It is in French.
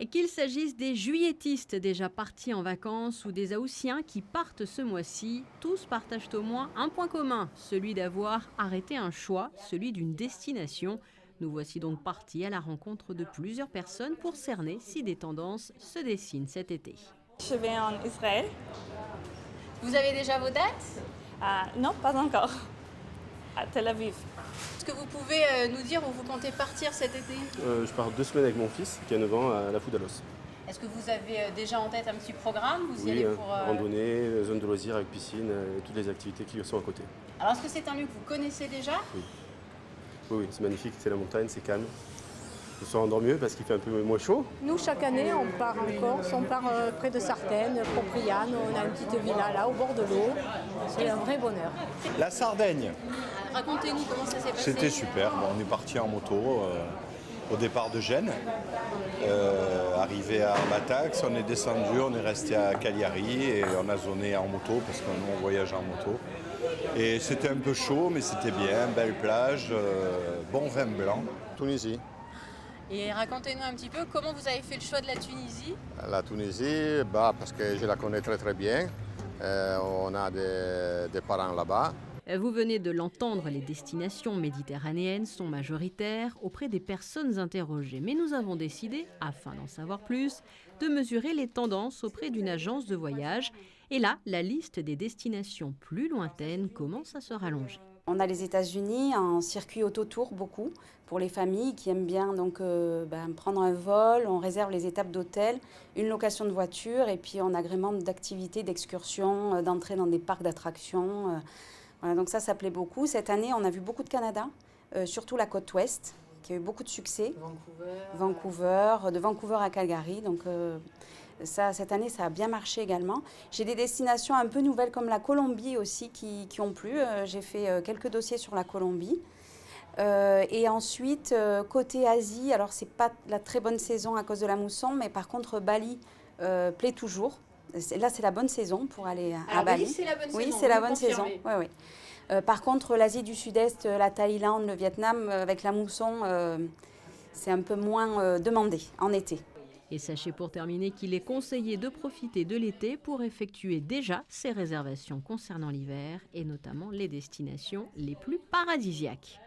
Et qu'il s'agisse des juilletistes déjà partis en vacances ou des Haussiens qui partent ce mois-ci, tous partagent au moins un point commun, celui d'avoir arrêté un choix, celui d'une destination. Nous voici donc partis à la rencontre de plusieurs personnes pour cerner si des tendances se dessinent cet été. Je vais en Israël. Vous avez déjà vos dates ? Non, pas encore. À Tel Aviv. Est-ce que vous pouvez nous dire où vous comptez partir cet été ? Je pars 2 semaines avec mon fils qui a 9 ans à la Foudalos. Est-ce que vous avez déjà en tête un petit programme ? Vous y Oui, allez pour, randonnée, zone de loisirs avec piscine, toutes les activités qui sont à côté. Alors est-ce que c'est un lieu que vous connaissez déjà ? Oui, c'est magnifique, c'est la montagne, c'est calme. Je me sens endormi mieux parce qu'il fait un peu moins chaud. Nous, chaque année, on part en Corse, on part près de Sartène, Propriane, on a une petite villa là, au bord de l'eau. C'est un vrai bonheur. La Sardaigne, Racontez-nous comment ça s'est passé. c'était super. Bon, on est parti en moto au départ de Gênes. Arrivé à Batax, on est descendu, on est resté à Cagliari et on a zoné en moto parce qu'on voyage en moto. Et c'était un peu chaud, mais c'était bien, belle plage, bon vin blanc. Tunisie. Et racontez-nous un petit peu comment vous avez fait le choix de la Tunisie. La Tunisie, parce que je la connais très très bien. On a des parents là-bas. Vous venez de l'entendre, les destinations méditerranéennes sont majoritaires auprès des personnes interrogées. Mais nous avons décidé, afin d'en savoir plus, de mesurer les tendances auprès d'une agence de voyage. Et là, la liste des destinations plus lointaines commence à se rallonger. On a les États-Unis en circuit autotour beaucoup pour les familles qui aiment bien donc prendre un vol. On réserve les étapes d'hôtel, une location de voiture et puis on agrémente d'activités, d'excursions, d'entrée dans des parcs d'attractions. Voilà, donc ça plaît beaucoup. Cette année, on a vu beaucoup de Canada, surtout la côte ouest, qui a eu beaucoup de succès. De Vancouver à Calgary. Donc cette année, ça a bien marché également. J'ai des destinations un peu nouvelles comme la Colombie aussi qui ont plu. J'ai fait quelques dossiers sur la Colombie. Et ensuite, côté Asie, alors c'est pas la très bonne saison à cause de la mousson, mais par contre Bali plaît toujours. Là, c'est la bonne saison pour aller à Bali. Oui, c'est la bonne saison. Oui, c'est la bonne saison. Oui. Par contre, l'Asie du Sud-Est, la Thaïlande, le Vietnam, avec la mousson, c'est un peu moins demandé en été. Et sachez pour terminer qu'il est conseillé de profiter de l'été pour effectuer déjà ses réservations concernant l'hiver et notamment les destinations les plus paradisiaques.